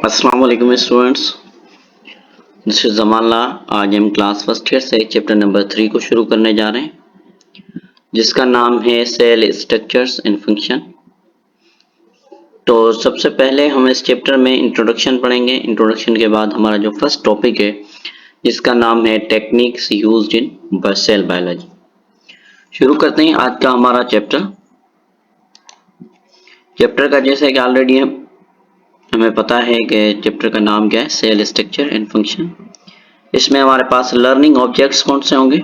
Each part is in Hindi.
अस्सलाम वालेकुम स्टूडेंट्स, दिस इज जमाला। आज हम क्लास फर्स्ट ईयर से चैप्टर नंबर 3 को शुरू करने जा रहे हैं, जिसका नाम है सेल स्ट्रक्चर्स एंड फंक्शन। तो सबसे पहले हम इस चैप्टर में इंट्रोडक्शन पढ़ेंगे। इंट्रोडक्शन के बाद हमारा जो फर्स्ट टॉपिक है, जिसका नाम है techniques used in cell biology. शुरू करते हैं आज का हमारा चैप्टर का जैसे कि ऑलरेडी हमें पता है कि चैप्टर का नाम क्या है, सेल स्ट्रक्चर एंड फंक्शन। इसमें हमारे पास लर्निंग ऑब्जेक्ट्स कौन से होंगे?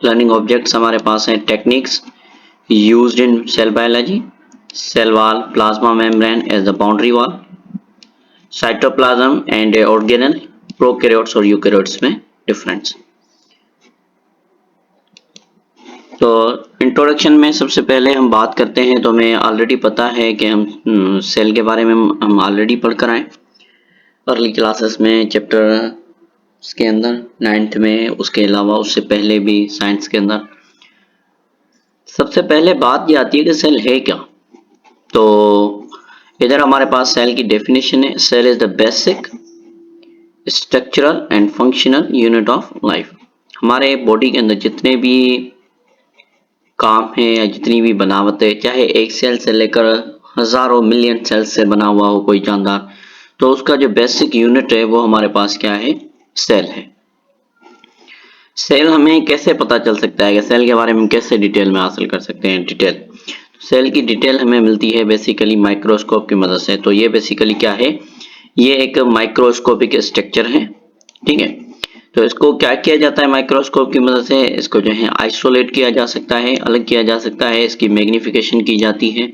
लर्निंग ऑब्जेक्ट्स हमारे पास हैं techniques used in cell biology, cell wall, plasma membrane as the boundary wall, cytoplasm and organelle, prokaryotes और यूकैरियोट्स में डिफरेंस। तो इंट्रोडक्शन में सबसे पहले हम बात करते हैं, तो हमें ऑलरेडी पता है कि हम सेल के बारे में हम ऑलरेडी पढ़कर आए अर्ली क्लासेस में, चैप्टर के अंदर 9th में, उसके अलावा उससे पहले भी साइंस के अंदर। सबसे पहले बात ये आती है कि सेल है क्या। तो इधर हमारे पास सेल की डेफिनेशन है, cell is the basic structural and functional unit of life. हमारे बॉडी के अंदर जितने भी काम है या जितनी भी बनावट है, चाहे एक सेल से लेकर हजारों मिलियन सेल से बना हुआ हो कोई जानदार, तो उसका जो बेसिक यूनिट है वो हमारे पास क्या है? सेल है। सेल हमें कैसे पता चल सकता है कि सेल के बारे में कैसे डिटेल में हासिल कर सकते हैं? डिटेल सेल की डिटेल हमें मिलती है बेसिकली माइक्रोस्कोप की मदद से। तो ये बेसिकली क्या है? ये एक माइक्रोस्कोपिक स्ट्रक्चर है, ठीक है। तो इसको क्या किया जाता है माइक्रोस्कोप की मदद से? इसको जो है आइसोलेट किया जा सकता है, अलग किया जा सकता है, इसकी मैग्निफिकेशन की जाती है,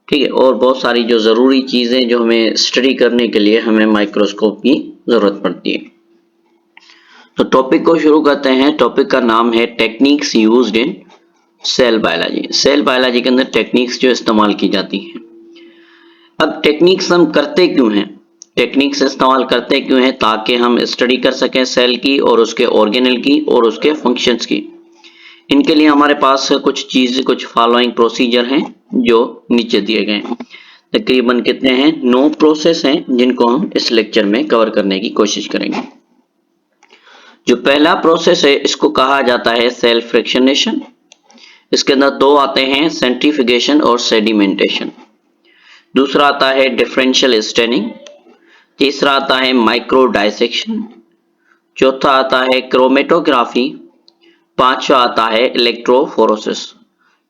ठीक है। और बहुत सारी जो जरूरी चीजें जो हमें स्टडी करने के लिए हमें माइक्रोस्कोप की जरूरत पड़ती है। तो टॉपिक को शुरू करते हैं। टॉपिक का नाम है techniques used in cell biology. Cell biology के अंदर टेक्निक्स जो इस्तेमाल की जाती हैं। अब टेक्निक्स हम करते क्यों हैं? टेक्निक्स इस्तेमाल करते क्यों हैं? ताकि हम स्टडी कर सकें सेल की और उसके ऑर्गेनेल की और उसके फंक्शंस की। इनके लिए हमारे पास कुछ फॉलोइंग प्रोसीजर हैं जो नीचे दिए गए हैं। तकरीबन कितने हैं? 9 प्रोसेस हैं जिनको हम इस लेक्चर में कवर करने की कोशिश करेंगे। जो पहला प्रोसेस है इसको कहा जाता है सेल फ्रैक्शनेशन। इसके अंदर 2 आते हैं, सेंट्रीफ्यूगेशन और सेडिमेंटेशन। दूसरा आता है डिफरेंशियल स्टेनिंग। तीसरा आता है माइक्रो डाइसेक्शन। चौथा आता है क्रोमेटोग्राफी। पांचवा आता है इलेक्ट्रोफोरेसिस।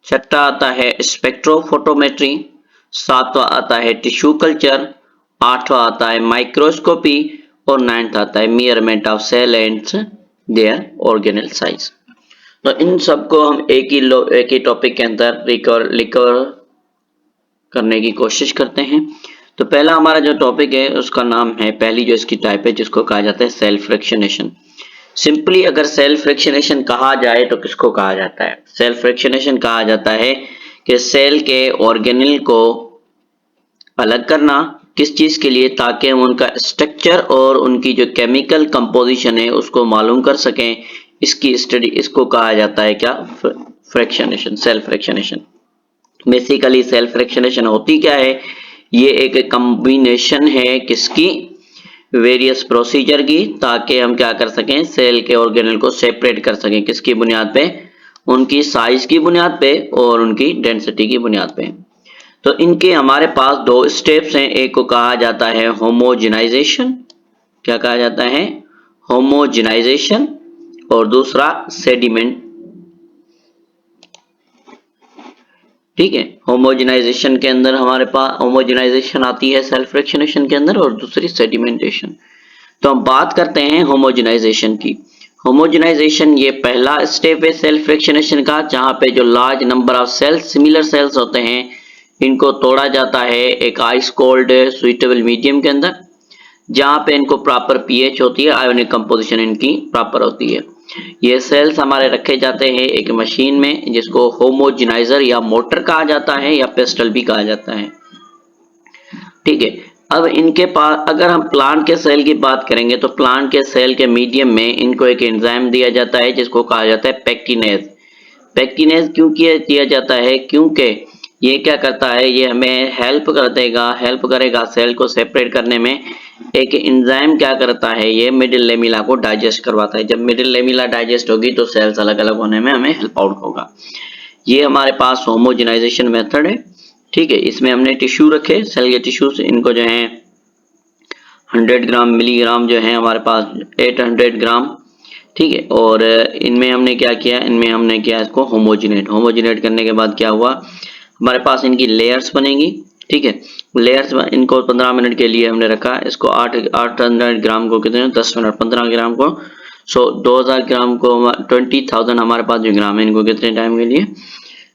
छठा आता है स्पेक्ट्रोफोटोमेट्री। सातवां आता है टिश्यू कल्चर। आठवां आता है माइक्रोस्कोपी और 9th आता है measurement of cell and their organelle size. तो इन सबको हम एक ही टॉपिक के अंदर रिकवर करने की कोशिश करते हैं। तो पहला हमारा जो टॉपिक है उसका नाम है, पहली जो इसकी टाइप है जिसको कहा जाता है सेल फ्रैक्शनेशन। सिंपली अगर सेल फ्रैक्शनेशन कहा जाए तो किसको कहा जाता है? सेल फ्रैक्शनेशन कहा जाता है कि सेल के ऑर्गेनेल को अलग करना। किस चीज के लिए? ताकि हम उनका स्ट्रक्चर और उनकी जो केमिकल कंपोजिशन है उसको मालूम कर सकें। इसकी स्टडी, इसको कहा जाता है क्या? Fractionation, cell fractionation. Basically cell fractionation होती क्या है? ये एक कॉम्बिनेशन है किसकी? वेरियस प्रोसीजर की, ताकि हम क्या कर सकें? सेल के ऑर्गेनेल को सेपरेट कर सकें। किसकी बुनियाद पे? उनकी साइज की बुनियाद पे और उनकी डेंसिटी की बुनियाद पे। तो इनके हमारे पास 2 स्टेप्स हैं। एक को कहा जाता है होमोजेनाइजेशन। क्या कहा जाता है? होमोजेनाइजेशन। और दूसरा सेडिमेंट, ठीक है। होमोजेनाइजेशन के अंदर हमारे पास होमोजेनाइजेशन आती है सेल फ्रैक्शनेशन के अंदर, और दूसरी सेडिमेंटेशन। तो हम बात करते हैं होमोजेनाइजेशन की। होमोजेनाइजेशन ये पहला स्टेप है सेल फ्रैक्शनेशन का, जहां पे जो large number of cells, similar cells होते हैं, इनको तोड़ा जाता है एक आइस कोल्ड सुइटेबल मीडियम के अंदर, जहां पे इनको प्रॉपर पीएच होती है, आयोनिक कंपोजिशन इनकी प्रॉपर होती है। ये सेल्स हमारे रखे जाते हैं एक मशीन में जिसको होमोजेनाइजर या मोटर कहा जाता है या पेस्टल भी कहा जाता है, ठीक है। अब इनके पास अगर हम प्लांट के सेल की बात करेंगे तो प्लांट के सेल के मीडियम में इनको एक एंजाइम दिया जाता है जिसको कहा जाता है पेक्टिनेज। पेक्टिनेज क्यों किया दिया जाता है? क्योंकि ये क्या करता है, ये हमें हेल्प करेगा सेल को सेपरेट करने में। एक एंजाइम क्या करता है, ये मिडिल लेमिला को डाइजेस्ट करवाता है। जब मिडिल लेमिला डाइजेस्ट होगी तो सेल्स अलग अलग होने में हमें हेल्प आउट होगा। ये हमारे पास होमोजेनाइजेशन मेथड है, ठीक है। इसमें हमने टिश्यू रखे, सेल के टिश्यूज, इनको जो है 100 ग्राम मिलीग्राम जो है हमारे पास 800 ग्राम, ठीक है। और इनमें हमने क्या किया, इसको होमोजिनेट करने के बाद क्या हुआ, हमारे पास इनकी लेयर्स बनेंगी, ठीक है। लेयर्स इनको 15 मिनट के लिए हमने रखा। इसको 800 ग्राम को कितने 10 मिनट, 15 ग्राम को 2000 ग्राम को 20,000 हमारे पास जो ग्राम है, इनको कितने टाइम के लिए,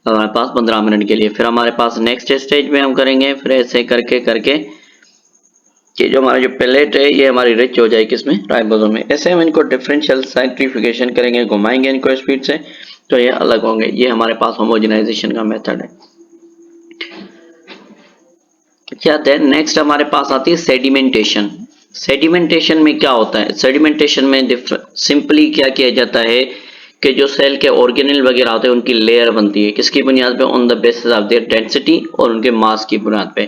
हमारे पास 15 मिनट के लिए। फिर हमारे पास नेक्स्ट स्टेज में हम करेंगे, फिर ऐसे करके कि जो हमारा जो पेलेट है ये हमारी रिच हो जाए किसमें, राइबोसोम में। ऐसे हम इनको डिफरेंशियल सेंट्रीफ्यूगेशन करेंगे, घुमाएंगे इनको स्पीड से, तो ये अलग होंगे। ये हमारे पास होमोजेनाइजेशन का मेथड है। क्या देन नेक्स्ट हमारे पास आती है सेडिमेंटेशन। सेडिमेंटेशन में क्या होता है, सेडिमेंटेशन में सिंपली क्या किया जाता है कि जो सेल के ऑर्गेनेल वगैरह होते हैं उनकी लेयर बनती है, किसकी बुनियाद पे, on the basis of their density और उनके मास की बुनियाद पे,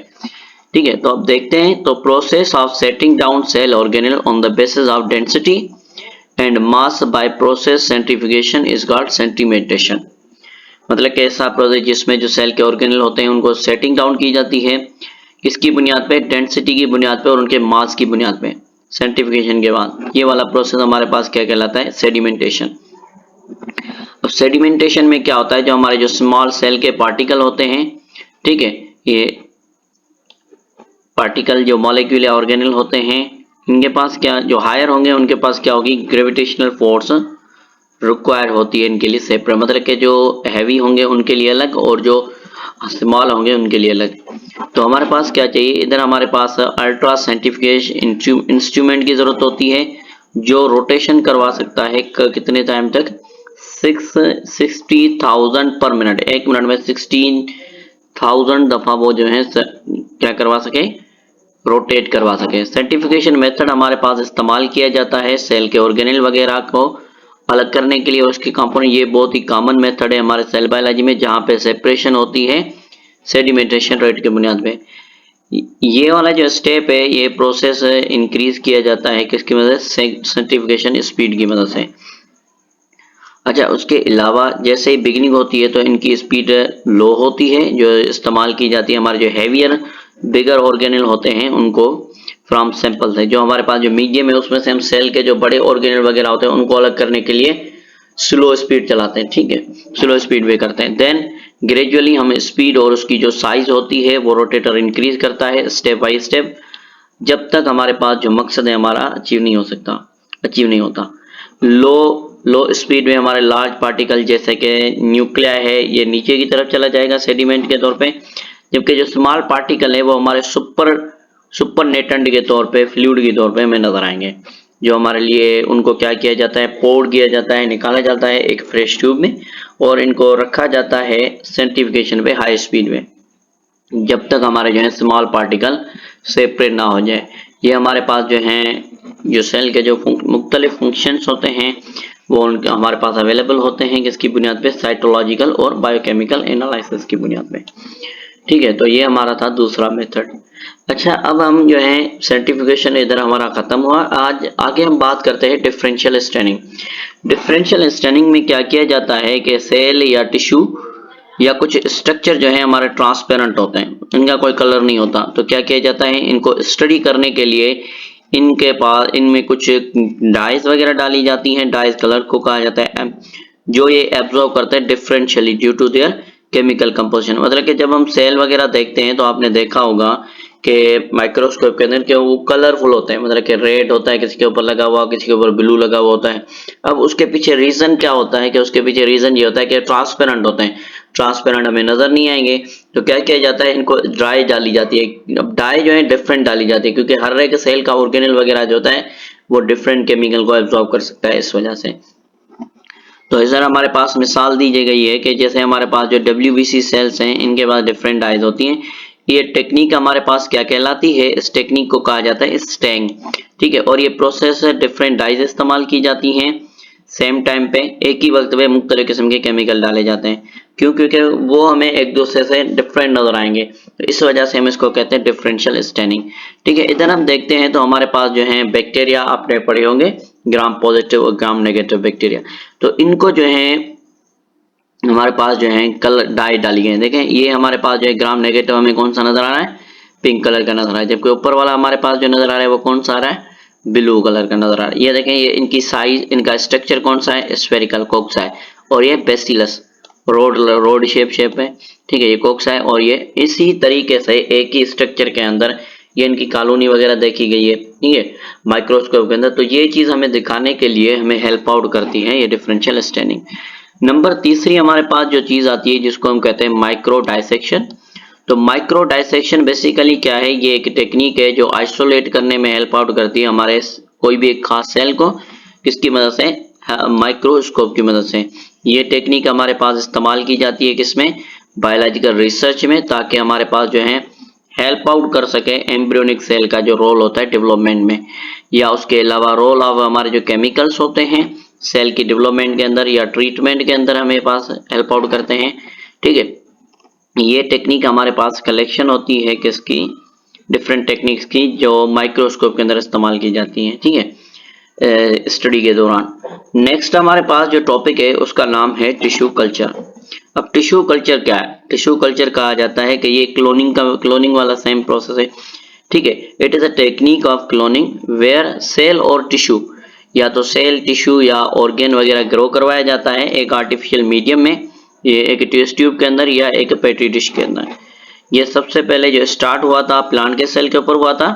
ठीक है। तो अब देखते हैं, तो process of setting down cell organelle on the basis of density and mass by process centrifugation is called sedimentation. मतलब कि ऐसा प्रोसेस जिसमें जो सेल के ऑर्गेनेल होते हैं उनको सेटिंग डाउन की जाती है, किसकी बुनियाद पे, डेंसिटी की बुनियाद पे और उनके मास की बुनियाद पे, सेंट्रीफ्यूगेशन के बाद। ये वाला प्रोसेस हमारे पास क्या कहलाता है, सेडिमेंटेशन। अब सेडिमेंटेशन में क्या होता है, जो हमारे जो स्मॉल सेल के पार्टिकल होते हैं, ठीक है, ये पार्टिकल जो मॉलिक्यूल या ऑर्गेनेल होते हैं, इनके पास क्या, जो हायर होंगे उनके पास क्या होगी, ग्रेविटेशनल फोर्स रिक्वायर होती है इनके लिए सेपरेट। मतलब कि जो हैवी होंगे उनके लिए अलग और जो स्मॉल होंगे उनके लिए अलग। तो हमारे पास क्या चाहिए, इधर हमारे पास अल्ट्रा सेंट्रीफ्यूगेशन इंस्ट्रूमेंट की जरूरत होती है, जो रोटेशन करवा सकता है कितने टाइम तक, 60,000 पर मिनट, एक मिनट में 16,000 दफा वो जो है क्या करवा सके, रोटेट करवा सके। सेंट्रीफ्यूगेशन मेथड हमारे पास इस्तेमाल किया जाता है सेल के ऑर्गेनेल वगैरह को अलग करने के लिए, उसके कंपोनेंट। ये बहुत ही कॉमन मेथड है हमारे सेल बायोलॉजी में, जहाँ पे सेपरेशन होती है सेडिमेंटेशन रेट की बुनियाद पे। ये वाला जो स्टेप है, ये प्रोसेस इंक्रीज किया जाता है किसकी मदद से, सेंट्रीफ्यूगेशन स्पीड की मदद से। अच्छा, उसके अलावा जैसे ही बिगिनिंग होती है तो इनकी स्पीड लो होती है, जो इस्तेमाल की जाती है हमारे जो हैवियर बिगर ऑर्गेनेल होते हैं उनको फ्रॉम सैंपल से। जो हमारे पास जो मीडियम है उसमें से हम सेल के जो बड़े ऑर्गेनेल वगैरह होते हैं उनको अलग करने के लिए स्लो स्पीड चलाते हैं, ठीक है, स्लो स्पीड वे करते हैं। देन ग्रेजुअली हम स्पीड और उसकी जो साइज होती है वो रोटेटर इंक्रीज करता है स्टेप बाय स्टेप, जब तक हमारे पास जो मकसद है हमारा अचीव नहीं होता। लो स्पीड में हमारे लार्ज पार्टिकल जैसे कि न्यूक्लियाई है, ये नीचे की तरफ चला जाएगा सेडिमेंट के तौर पे, जबकि जो स्मॉल पार्टिकल है वो हमारे सुपर नेटेंट के तौर पे, फ्लूइड के तौर पे हमें नजर आएंगे, जो हमारे लिए उनको क्या किया जाता है, पोर्ड किया जाता है, निकाला जाता है एक फ्रेश ट्यूब में और इनको रखा जाता है सेंट्रीफ्यूगेशन पे हाई स्पीड में, जब तक हमारे जो है स्मॉल पार्टिकल सेपरेट ना हो जाए। ये हमारे पास जो है जो सेल के जो मुख्तलिफ फंक्शंस होते हैं वो उनके हमारे पास अवेलेबल होते हैं, किसकी बुनियाद पे, साइटोलॉजिकल और बायोकेमिकल एनालिसिस की बुनियाद पे, ठीक है। तो ये हमारा था दूसरा मेथड। अच्छा, अब हम जो है सेंट्रीफ्यूगेशन इधर हमारा खत्म हुआ। आज आगे हम बात करते हैं डिफरेंशियल स्टैनिंग। डिफरेंशियल स्टैनिंग में क्या किया जाता है कि सेल या टिश्यू या कुछ स्ट्रक्चर जो है हमारे ट्रांसपेरेंट होते हैं, इनका कोई कलर नहीं होता, तो क्या किया जाता है, इनको स्टडी करने के लिए इनके पास इनमें कुछ डाइज वगैरह डाली जाती हैं, डाइज कलर को कहा जाता है, जो ये एब्जॉर्ब करते हैं differentially due to their chemical composition. मतलब कि जब हम सेल वगैरह देखते हैं तो आपने देखा होगा कि माइक्रोस्कोप के अंदर के वो कलरफुल होते हैं, मतलब कि रेड होता है किसी के ऊपर लगा हुआ, किसी के ऊपर ब्लू लगा हुआ होता है। अब उसके पीछे रीजन क्या होता है, कि उसके पीछे रीजन ये होता है कि ट्रांसपेरेंट होते हैं, ट्रांसपेरेंट हमें नजर नहीं आएंगे, तो क्या किया जाता है, इनको ड्राई डाली जाती है। अब डाई जो है डिफरेंट डाली जाती है, क्योंकि हर एक सेल का ऑर्गेनेल वगैरह जो होता है वो डिफरेंट केमिकल को एब्जॉर्ब कर सकता है, इस वजह से। तो इधर हमारे पास मिसाल दी गई है कि जैसे हमारे पास जो WBC सेल्स हैं इनके पास डिफरेंट डाइज होती हैं। ये टेक्निक हमारे पास क्या कहलाती है, इस टेक्निक को कहा जाता है स्टैंग, ठीक है। और ये प्रोसेस डिफरेंट डाइज इस्तेमाल की जाती हैं सेम टाइम पे एक ही वक्त पे मुख्तलिफ किस्म के केमिकल डाले जाते हैं। क्यों? क्योंकि वो हमें एक दूसरे से डिफरेंट नजर आएंगे, तो इस वजह से हम इसको कहते हैं डिफरेंशियल स्टैनिंग। ठीक है, इधर हम देखते हैं तो हमारे पास जो है बैक्टीरिया आपने पढ़े होंगे, ग्राम पॉजिटिव और ग्राम नेगेटिव बैक्टीरिया। तो इनको जो है हमारे पास जो है कलर डाई डाली गई है। देखें ये हमारे पास जो है ग्राम नेगेटिव हमें कौन सा नजर आ रहा है? पिंक कलर का नजर आ रहा है, जबकि ऊपर वाला हमारे पास जो नजर आ रहा है वो कौन सा आ रहा है? ब्लू कलर का नजर आ रहा है। ये देखें, ये इनकी साइज, इनका स्ट्रक्चर कौन सा है? स्फेरिकल कोक्सा है, और ये बेसिलस रोड शेप है। ठीक है, ये कोक्सा है, और ये इसी तरीके से एक ही स्ट्रक्चर के अंदर ये इनकी कॉलोनी वगैरह देखी गई है। ठीक है, माइक्रोस्कोप के अंदर। तो ये चीज हमें दिखाने के लिए हमें हेल्प आउट करती है ये डिफरेंशियल स्टैनिंग। नंबर तीसरी हमारे पास जो चीज आती है जिसको हम कहते हैं माइक्रो डाइसेक्शन। तो माइक्रो डाइसेक्शन बेसिकली क्या है? ये एक टेक्निक है जो आइसोलेट करने में हेल्प आउट करती है हमारे कोई भी एक खास सेल को, किसकी मदद से? माइक्रोस्कोप की मदद से। ये टेक्निक हमारे पास इस्तेमाल की जाती है किसमें? बायोलॉजिकल रिसर्च में, ताकि हमारे पास जो है हेल्प आउट कर सके एम्ब्रियोनिक सेल का जो रोल होता है डेवलपमेंट में, या उसके अलावा रोल ऑफ हमारे जो केमिकल्स होते हैं सेल की डेवलपमेंट के अंदर या ट्रीटमेंट के अंदर हमें पास हेल्प आउट करते हैं। ठीक है, ये टेक्निक हमारे पास कलेक्शन होती है किसकी? डिफरेंट टेक्निक्स की जो माइक्रोस्कोप के अंदर इस्तेमाल की जाती हैं। ठीक है, स्टडी के दौरान। नेक्स्ट हमारे पास जो टॉपिक है उसका नाम है टिश्यू कल्चर। अब टिश्यू कल्चर क्या है? टिश्यू कल्चर कहा जाता है कि ये क्लोनिंग वाला सेम प्रोसेस है। ठीक है, it is a technique of cloning where cell और टिश्यू, या तो सेल, टिश्यू या ऑर्गेन वगैरह ग्रो करवाया जाता है एक आर्टिफिशियल मीडियम में, ये एक टेस्ट ट्यूब के अंदर या एक पेट्री डिश के अंदर। ये सबसे पहले जो स्टार्ट हुआ था प्लांट के सेल के ऊपर हुआ था।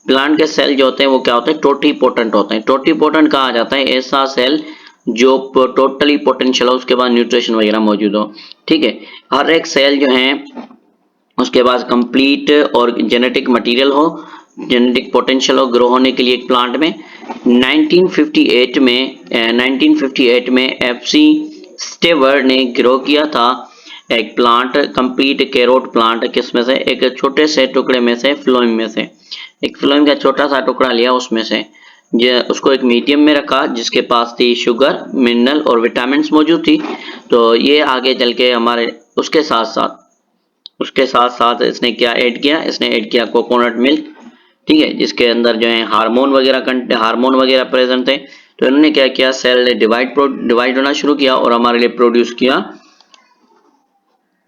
प्लांट के सेल जो होते हैं वो क्या होते हैं? टोटीपोटेंट होते हैं। टोटीपोटेंट कहा जाता है ऐसा सेल जो टोटली पोटेंशियल हो, उसके बाद न्यूट्रिशन वगैरह मौजूद हो। ठीक है, हर एक सेल जो है उसके पास कंप्लीट और जेनेटिक मटेरियल हो, जेनेटिक पोटेंशियल हो ग्रो होने के लिए एक प्लांट में। 1958 में एफसी स्टेवर ने ग्रो किया था एक प्लांट, कंप्लीट कैरोट प्लांट, किसमें से? एक छोटे से टुकड़े में से, फ्लोएम में से। एक फ्लोएम का छोटा सा टुकड़ा लिया, उसमें से उसको एक मीडियम में रखा जिसके पास थी शुगर, मिनरल और विटामिन मौजूद थी। तो ये आगे चल के हमारे उसके साथ साथ इसने क्या ऐड किया? इसने ऐड किया कोकोनट मिल्क। ठीक है, जिसके अंदर जो है हार्मोन वगैरह प्रेजेंट थे। तो इन्होंने क्या किया? सेल ने डिवाइड होना शुरू किया और हमारे लिए प्रोड्यूस किया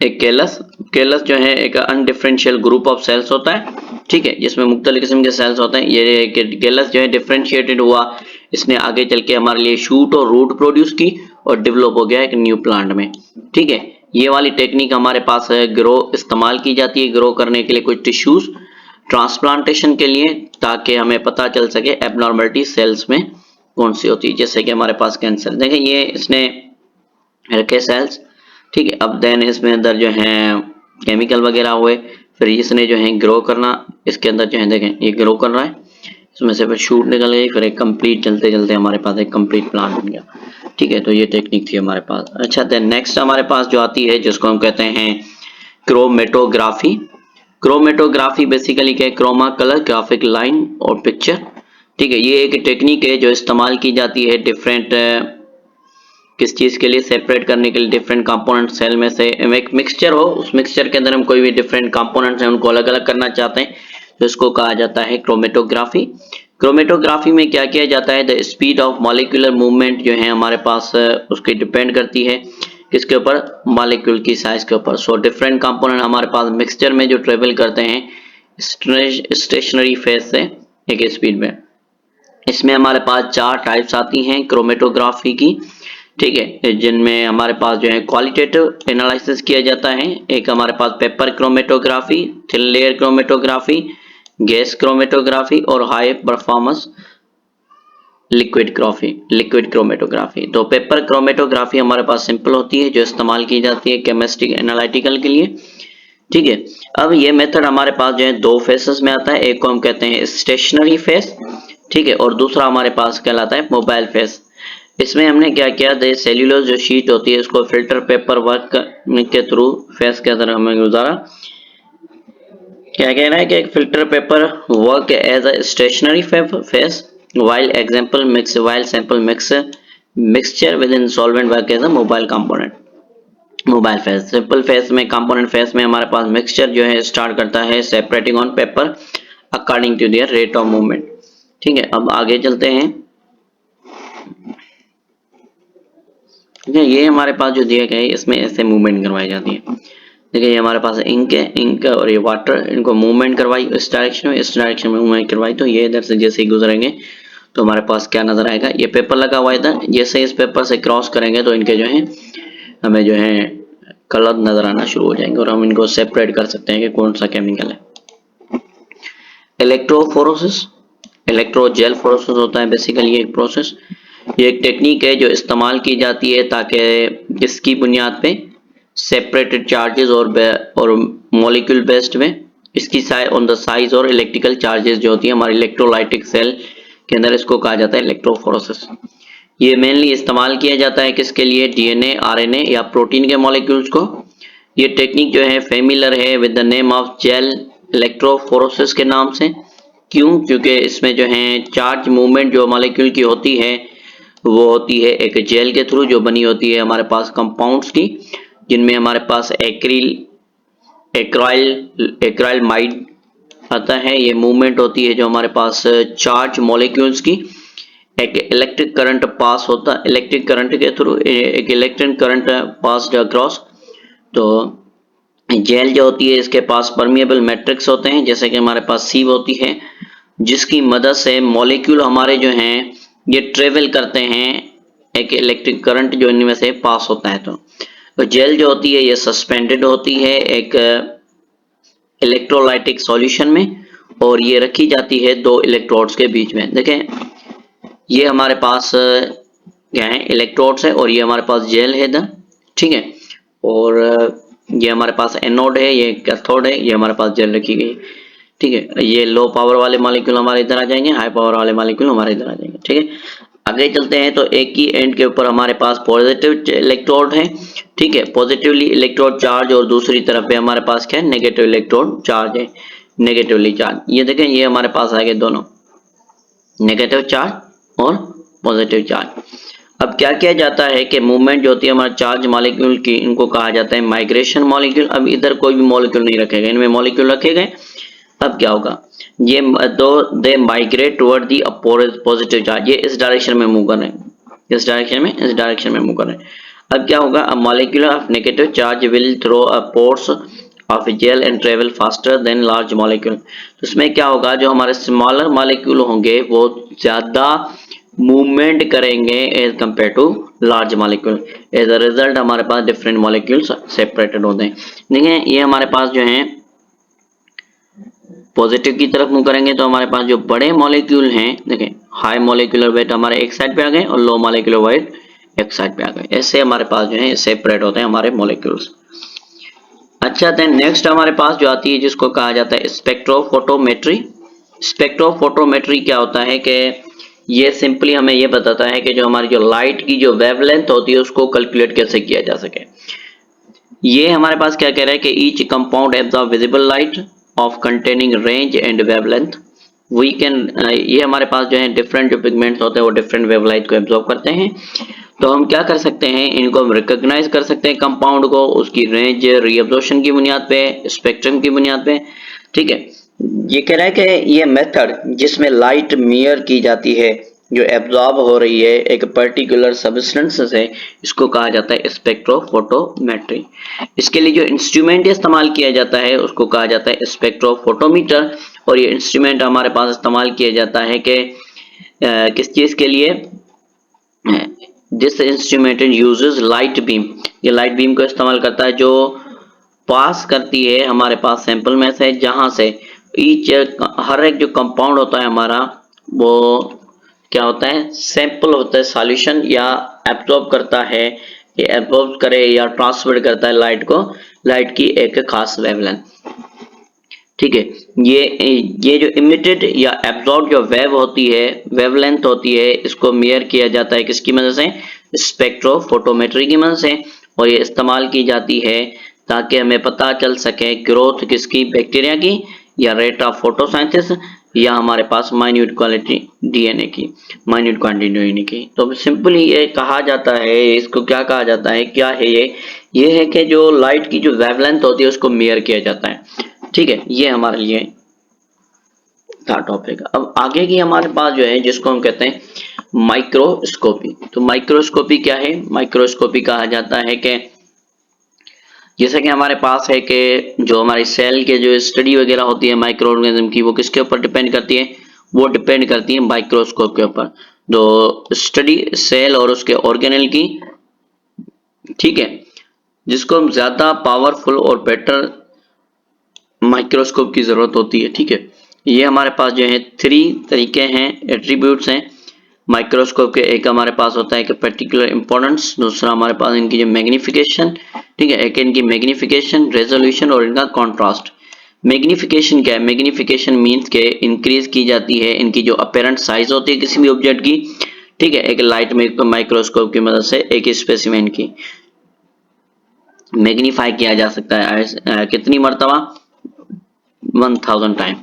एक केलस जो है एक अनडिफरेंशियल ग्रुप ऑफ सेल्स होता है। ठीक है, जिसमें मुख्तलिफ किस्म के सेल्स होते हैं। ये केलस जो है डिफरेंशिएटेड हुआ, इसने आगे चल के हमारे लिए शूट और रूट प्रोड्यूस की और डेवलप हो गया एक न्यू प्लांट में। ठीक है, ये वाली टेक्निक हमारे पास है ग्रो इस्तेमाल की जाती है ग्रो करने के लिए कुछ टिश्यूज ट्रांसप्लांटेशन के लिए, ताकि हमें पता चल सके एबनॉर्मलिटी सेल्स में कौन सी होती है। जैसे कि हमारे पास कैंसर, देखें ये इसने रखे सेल्स। ठीक है, अब देन इसमें अंदर जो है केमिकल वगैरह हुए, फिर इसने जो है ग्रो करना, इसके अंदर जो है देखें ये ग्रो कर रहा है, इसमें से फिर शूट निकल गई, फिर एक कंप्लीट चलते चलते हमारे पास एक कंप्लीट प्लांट बन गया। ठीक है, तो ये टेक्निक थी हमारे पास। अच्छा, देन नेक्स्ट हमारे पास जो आती है जिसको हम कहते हैं क्रोमेटोग्राफी। क्रोमेटोग्राफी बेसिकली क्या है? क्रोमा कलर, ग्राफिक लाइन और पिक्चर। ठीक है, ये एक टेक्निक है जो इस्तेमाल की जाती है डिफरेंट किस चीज के लिए? सेपरेट करने के लिए डिफरेंट कंपोनेंट सेल में से एक मिक्सचर हो, उस मिक्सचर के अंदर हम कोई भी डिफरेंट कंपोनेंट्स हैं उनको अलग अलग करना चाहते हैं, तो इसको कहा जाता है क्रोमेटोग्राफी। क्रोमेटोग्राफी में क्या किया जाता है? The speed of molecular movement जो है हमारे पास उसकी डिपेंड करती है किसके ऊपर? मॉलिक्यूल की साइज के ऊपर। सो डिफरेंट कंपोनेंट हमारे पास मिक्सचर में जो ट्रेवल करते हैं स्टेशनरी फेज से एक स्पीड में। इसमें हमारे पास 4 टाइप्स आती हैं क्रोमेटोग्राफी की। ठीक है, जिनमें हमारे पास जो है क्वालिटेटिव एनालिसिस किया जाता है। एक हमारे पास paper chromatography, thin layer chromatography, gas chromatography और हाई परफॉर्मेंस लिक्विड क्रोमेटोग्राफी। तो पेपर क्रोमेटोग्राफी हमारे पास सिंपल होती है जो इस्तेमाल की जाती है केमिस्ट्री एनालिटिकल के लिए। ठीक है, अब ये मेथड हमारे पास जो है 2 फेसेस में आता है। एक को हम कहते हैं स्टेशनरी फेस, ठीक है, और दूसरा हमारे पास कहलाता है मोबाइल फेस। इसमें हमने क्या किया? सेल्यूलोज जो शीट होती है इसको फिल्टर पेपर वर्क के थ्रू फेस के अंदर हमें गुजारा। क्या कहना है कि एक filter paper work as a stationary phase while sample mix mixture with in solvent work as a mobile component. Mobile phase, simple phase में, कंपोनेंट फेज में हमारे पास मिक्सचर जो है स्टार्ट करता है separating on paper according to their rate of movement. ठीक है, अब आगे चलते हैं। ये हमारे पास जो दिया गया है इसमें ऐसे मूवमेंट करवाई जाती है। देखिए ये हमारे पास इंक है, इंक और ये वाटर, इनको मूवमेंट करवाई इस डायरेक्शन में मूवमेंट करवाई, तो ये इधर से जैसे ही गुजरेंगे तो हमारे पास क्या नजर आएगा, ये पेपर लगा हुआ है इधर, जैसे इस पेपर से क्रॉस करेंगे तो इनके जो है हमें जो है कलर नजर आना शुरू हो जाएंगे और हम इनको सेपरेट कर सकते हैं कि कौन सा केमिकल है। इलेक्ट्रोफोरोसिस, इलेक्ट्रोजेल फोरोसिस होता है बेसिकली एक प्रोसेस। ये एक टेक्निक है जो इस्तेमाल की जाती है ताकि किसकी बुनियाद पे, सेपरेटेड चार्जेस और मॉलिक्यूल बेस्ड में इसकी ऑन द साइज और इलेक्ट्रिकल चार्जेस जो होती है हमारे इलेक्ट्रोलाइटिक सेल के अंदर, इसको कहा जाता है इलेक्ट्रोफोरोसिस। ये मेनली इस्तेमाल किया जाता है किसके लिए, डीएनए, आरएनए या प्रोटीन के मॉलिक्यूल्स को। ये टेक्निक जो है फेमिलर है with the name of jail electrophoresis के नाम से। क्यों? क्योंकि इसमें जो है चार्ज मूवमेंट जो मॉलिक्यूल की होती है वो होती है एक जेल के थ्रू जो बनी होती है हमारे पास कंपाउंड्स की, जिनमें हमारे पास एक्राइलमाइड आता है। ये मूवमेंट होती है जो हमारे पास चार्ज मॉलिक्यूल्स की, एक इलेक्ट्रिक करंट पास होता है, इलेक्ट्रिक करंट के थ्रू एक इलेक्ट्रिक करंट पास्ड अक्रॉस। तो जेल जो होती है इसके पास परमिएबल मैट्रिक्स होते हैं, जैसे कि हमारे पास सीव होती है, जिसकी मदद से मॉलिक्यूल हमारे जो हैं ये ट्रेवल करते हैं, एक इलेक्ट्रिक करंट जो इनमें से पास होता है। तो जेल जो होती है ये सस्पेंडेड होती है एक इलेक्ट्रोलाइटिक सॉल्यूशन में और ये रखी जाती है दो इलेक्ट्रोड्स के बीच में। देखें ये हमारे पास क्या है, इलेक्ट्रोड्स है और ये हमारे पास जेल है इधर। ठीक है, और ये हमारे पास एनोड है, ये कैथोड है, ये हमारे पास जेल रखी गई। ठीक है, ये लो पावर वाले मॉलिक्यूल हमारे इधर आ जाएंगे, हाई पावर वाले मॉलिक्यूल हमारे इधर आ जाएंगे। ठीक है, आगे चलते हैं। तो एक ही एंड के ऊपर हमारे पास पॉजिटिव इलेक्ट्रोड है। ठीक है, पॉजिटिवली इलेक्ट्रोड चार्ज, और दूसरी तरफ पे हमारे पास क्या है, नेगेटिव इलेक्ट्रोड चार्ज है, नेगेटिवली चार्ज। ये देखें ये हमारे पास आ गए दोनों, नेगेटिव चार्ज और पॉजिटिव चार्ज। अब क्या किया जाता है कि मूवमेंट जो होती है हमारे चार्ज मॉलिक्यूल की, इनको कहा जाता है माइग्रेशन मॉलिक्यूल। अब इधर कोई भी मॉलिक्यूल नहीं रखे गए, इनमें मॉलिक्यूल रखे गए। अब क्या होगा, ये दो they migrate toward the positive charge, ये इस डायरेक्शन में मूव कर रहे हैं, इस डायरेक्शन में मूव कर रहे हैं। अब क्या होगा, a molecule of negative charge will through a pores of gel and travel faster than large molecule. तो इसमें क्या होगा, जो हमारे स्मॉलर मॉलिक्यूल होंगे वो ज्यादा मूवमेंट करेंगे as compare to large molecule. As a result हमारे पास डिफरेंट मॉलिक्यूल्स सेपरेटेड होते हैं। देखिए ये हमारे पास जो है पॉजिटिव की तरफ मूव करेंगे तो हमारे पास जो बड़े मॉलिक्यूल हैं, देखें हाई मॉलिक्यूलर वेट हमारे एक साइड पे आ गए और लो मॉलिक्यूलर वेट एक साइड पे आ गए। ऐसे हमारे पास जो है सेपरेट होते हैं हमारे मॉलिक्यूल्स। अच्छा, देन नेक्स्ट हमारे पास जो आती है जिसको कहा जाता है स्पेक्ट्रोफोटोमेट्री। स्पेक्ट्रोफोटोमेट्री क्या होता है कि ये सिंपली हमें ये बताता है कि जो हमारी जो लाइट की जो वेवलेंथ होती है उसको कैलकुलेट कैसे किया जा सके। ये हमारे पास क्या कह रहा है कि each compound absorb visible light of containing range and wavelength we can, ये हमारे पास जो है डिफरेंट जो पिगमेंट्स होते हैं वो डिफरेंट वेवलाइट को एब्जॉर्ब करते हैं। तो हम क्या कर सकते हैं, इनको हम रिकॉग्नाइज कर सकते हैं कंपाउंड को उसकी रेंज रीअब्जॉर्प्शन की बुनियाद पे, स्पेक्ट्रम की बुनियाद पे। ठीक है, ये कह रहा है कि ये मेथड जिसमें लाइट मियर की जाती है जो एब्जॉर्ब हो रही है एक पर्टिकुलर सब्सटेंस से, इसको कहा जाता है स्पेक्ट्रोफोटोमेट्री। इसके लिए जो इंस्ट्रूमेंट इस्तेमाल किया जाता है उसको कहा जाता है स्पेक्ट्रोफोटोमीटर। और ये इंस्ट्रूमेंट हमारे पास इस्तेमाल किया जाता है कि किस चीज के लिए, this instrument uses light beam, ये लाइट बीम को इस्तेमाल करता है जो पास करती है हमारे पास सैंपल में से, जहां से ईच हर एक जो कंपाउंड होता है हमारा वो क्या होता है, सैंपल होता है सॉल्यूशन, या एब्जॉर्ब करता है, ये एब्जॉर्ब करे या ट्रांसमिट करता है लाइट को, लाइट की एक खास वेवलेंथ। ठीक है, ये जो इमिटेड या एब्जॉर्ब जो वेव होती है, वेवलेंथ होती है, इसको मेयर किया जाता है किसकी मदद से, स्पेक्ट्रोफोटोमेट्री की मदद से। और ये इस्तेमाल की जाती है ताकि हमें पता चल सके ग्रोथ किसकी, बैक्टीरिया की, या रेट ऑफ फोटोसिंथेसिस, या हमारे पास माइन्यूट क्वालिटी डीएनए की, माइन्यूट क्वांटिटी डीएनए की। तो सिंपली ये कहा जाता है, इसको क्या कहा जाता है, क्या है ये है कि जो लाइट की जो वेवलेंथ होती है उसको मेयर किया जाता है। ठीक है, ये हमारे लिए था टॉपिक। अब आगे की हमारे पास जो है जिसको हम कहते हैं माइक्रोस्कोपी। तो माइक्रोस्कोपी क्या है? माइक्रोस्कोपी कहा जाता है कि जैसा कि हमारे पास है कि जो हमारी सेल के जो स्टडी वगैरह होती है माइक्रो ऑर्गेनिज्म की, वो किसके ऊपर डिपेंड करती है? वो डिपेंड करती है माइक्रोस्कोप के ऊपर, जो स्टडी सेल और उसके ऑर्गेनेल की। ठीक है, जिसको हम ज्यादा पावरफुल और बेटर माइक्रोस्कोप की जरूरत होती है। ठीक है, ये हमारे पास जो है 3 तरीके हैं, एट्रीब्यूट्स हैं माइक्रोस्कोप के। एक हमारे पास होता है कि पर्टिकुलर इंपॉर्टेंस, दूसरा हमारे पास इनकी जो मैग्निफिकेशन। ठीक है, एक इनकी मैग्निफिकेशन, रेजोल्यूशन और इनका कॉन्ट्रास्ट। मैग्निफिकेशन क्या है? मैग्निफिकेशन मींस के इंक्रीज की जाती है इनकी जो अपीरेंट साइज होती है किसी भी ऑब्जेक्ट की। ठीक है, एक लाइट माइक्रोस्कोप की मदद से एक स्पेसिमेन की मैग्नीफाई किया जा सकता है कितनी मर्तबा? 1000 टाइम।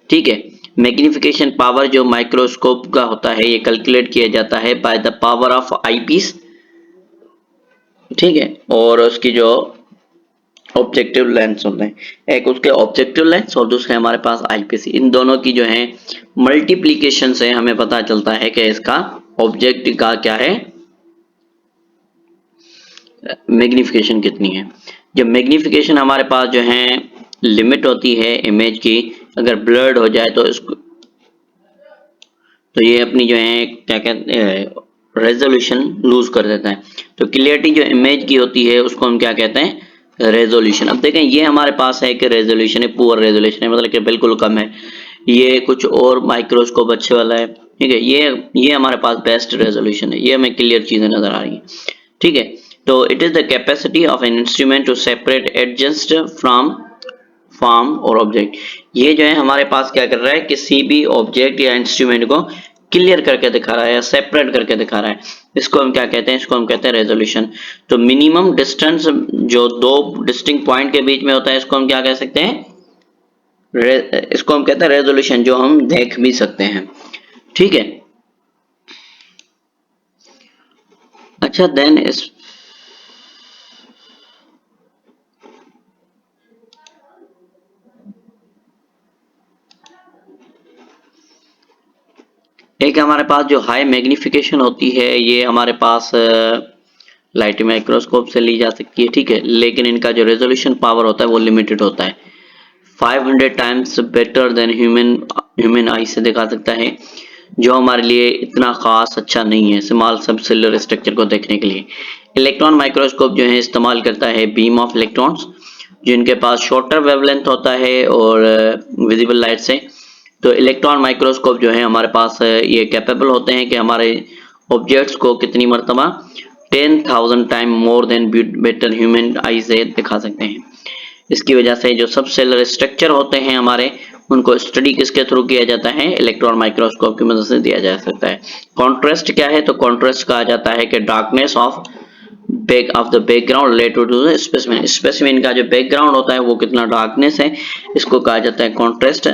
ठीक है, मैग्निफिकेशन पावर जो माइक्रोस्कोप का होता है ये कैलकुलेट किया जाता है by the power of eyepiece. ठीक है, और उसकी जो ऑब्जेक्टिव लेंस होते हैं, एक उसके ऑब्जेक्टिव लेंस और दूसरे हमारे पास आईपीस, इन दोनों की जो है मल्टीप्लीकेशन से हमें पता चलता है कि इसका ऑब्जेक्ट का क्या है, मैग्निफिकेशन कितनी है। जब मैग्निफिकेशन हमारे पास जो है लिमिट होती है इमेज की, अगर ब्लर्ड हो जाए तो इसको, तो ये अपनी जो है क्या कहते हैं, रेजोल्यूशन लूज कर देता है। तो क्लियरिटी जो इमेज की होती है उसको हम क्या कहते हैं? रेजोल्यूशन। अब देखें ये हमारे पास है कि रेजोल्यूशन है, पुअर रेजोल्यूशन है, मतलब कि बिल्कुल कम है। ये कुछ और माइक्रोस्कोप अच्छे वाला है। ठीक है, ये हमारे पास बेस्ट रेजोल्यूशन है, ये हमें क्लियर चीजें नजर आ रही है। ठीक है, तो it is the capacity of an instrument to separate adjust from form और ऑब्जेक्ट। ये जो है हमारे पास क्या कर रहा है, किसी भी ऑब्जेक्ट या इंस्ट्रूमेंट को क्लियर करके दिखा रहा है या सेपरेट करके दिखा रहा है। इसको हम क्या कहते हैं? इसको हम कहते हैं रेजोल्यूशन। तो मिनिमम डिस्टेंस जो दो डिस्टिंक्ट पॉइंट के बीच में होता है इसको हम क्या कह सकते हैं? इसको हम कहते हैं रेजोल्यूशन, जो हम देख भी सकते हैं। ठीक है, अच्छा देन इस एक हमारे पास जो हाई मैग्निफिकेशन होती है ये हमारे पास लाइट माइक्रोस्कोप से ली जा सकती है। ठीक है, लेकिन इनका जो रेजोल्यूशन पावर होता है वो लिमिटेड होता है, 500 टाइम्स बेटर देन ह्यूमन आई से दिखा सकता है, जो हमारे लिए इतना खास अच्छा नहीं है स्मॉल सब सेलुलर स्ट्रक्चर को देखने के लिए। इलेक्ट्रॉन माइक्रोस्कोप जो है इस्तेमाल करता है बीम ऑफ इलेक्ट्रॉन्स, जिनके पास शॉर्टर वेवलेंथ होता है और विजिबल लाइट से। तो इलेक्ट्रॉन माइक्रोस्कोप जो है हमारे पास ये कैपेबल होते हैं कि हमारे ऑब्जेक्ट्स को कितनी मरतबा 10,000 time more than better human आई से दिखा सकते हैं। इसकी वजह से जो सब सेलर स्ट्रक्चर होते हैं हमारे, उनको स्टडी किसके थ्रू किया जाता है? इलेक्ट्रॉन माइक्रोस्कोप की मदद से दिया जा सकता है। कॉन्ट्रास्ट क्या है? तो कॉन्ट्रास्ट कहा जाता है कि darkness of the background related to the specimen. Specimen का जो बैकग्राउंड होता है वो कितना डार्कनेस है, इसको कहा जाता है कॉन्ट्रास्ट।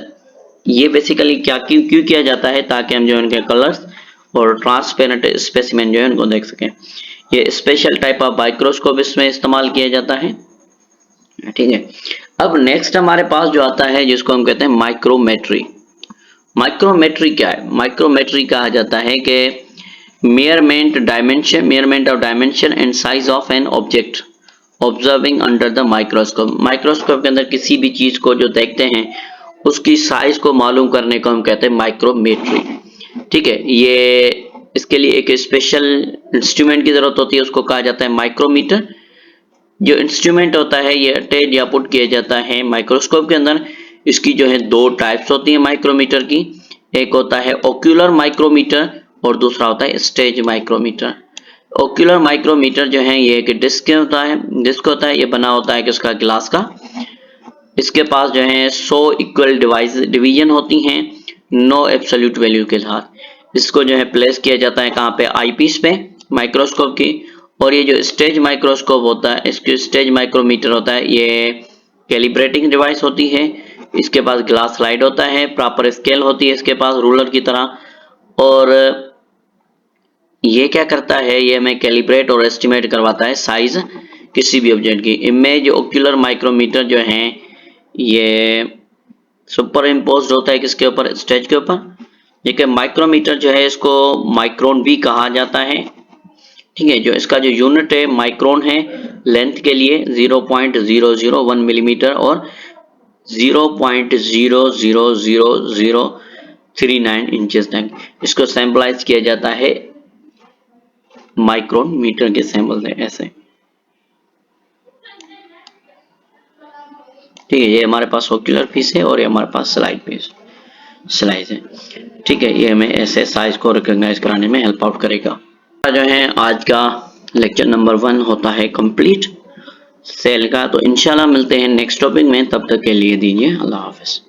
ये बेसिकली क्या क्यों किया जाता है? ताकि हम जो इनके कलर्स और ट्रांसपेरेंट स्पेसिमेन जो है उनको देख सकें। ये स्पेशल टाइप ऑफ माइक्रोस्कोप इसमें इस्तेमाल किया जाता है। ठीक है, अब नेक्स्ट हमारे पास जो आता है जिसको हम कहते हैं माइक्रोमेट्री। माइक्रोमेट्री क्या है? माइक्रोमेट्री कहा जाता है कि measurement of dimension and size of an object observing under the microscope. Microscope के अंदर किसी भी चीज को जो देखते हैं उसकी साइज को मालूम करने को हम कहते हैं माइक्रोमेट्री। ठीक है, ये इसके लिए एक स्पेशल इंस्ट्रूमेंट की जरूरत होती है, उसको कहा जाता है माइक्रोमीटर। जो इंस्ट्रूमेंट होता है ये अटैच या पुट किया जाता है माइक्रोस्कोप के अंदर। इसकी जो है 2 टाइप्स होती है माइक्रोमीटर की, एक होता है ओक्यूलर माइक्रोमीटर और दूसरा होता है स्टेज माइक्रोमीटर। ओक्यूलर माइक्रोमीटर जो है ये एक डिस्क होता है, ये बना होता है किसका? ग्लास का। इसके पास जो है 100 इक्वल डिवीजन होती हैं, नो एब्सोल्यूट वैल्यू के साथ। इसको जो है प्लेस किया जाता है कहाँ पे? आईपीस पे माइक्रोस्कोप की। और ये जो स्टेज माइक्रोस्कोप होता है, इसके स्टेज माइक्रोमीटर होता है, ये कैलिब्रेटिंग डिवाइस होती है इसके पास ग्लास स्लाइड होता है, प्रॉपर स्केल होती है इसके पास रूलर की तरह, और ये क्या करता है, ये हमें कैलिब्रेट और एस्टिमेट करवाता है साइज किसी भी ऑब्जेक्ट की। इमेज ओक्यूलर माइक्रोमीटर जो है ये सुपर इम्पोज्ड होता है किसके ऊपर, स्टेज के ऊपर। देखिए माइक्रोमीटर जो है इसको माइक्रोन भी कहा जाता है, ठीक है। जो इसका जो यूनिट है माइक्रोन है, लेंथ के लिए 0.001 मिलीमीटर और 0.00039 इंचेस तक इसको सैम्पलाइज किया जाता है माइक्रोन मीटर के सैंपल से, ऐसे, ठीक है। ये हमारे पास ओक्यूलर पीस है और ये हमारे पास स्लाइड है, ठीक है। ये हमें ऐसे साइज को रिकॉग्नाइज कराने में हेल्प आउट करेगा। जो है आज का लेक्चर नंबर 1 होता है कंप्लीट सेल का। तो इंशाल्लाह मिलते हैं नेक्स्ट टॉपिक में, तब तक के लिए दीजिए अल्लाह हाफिज।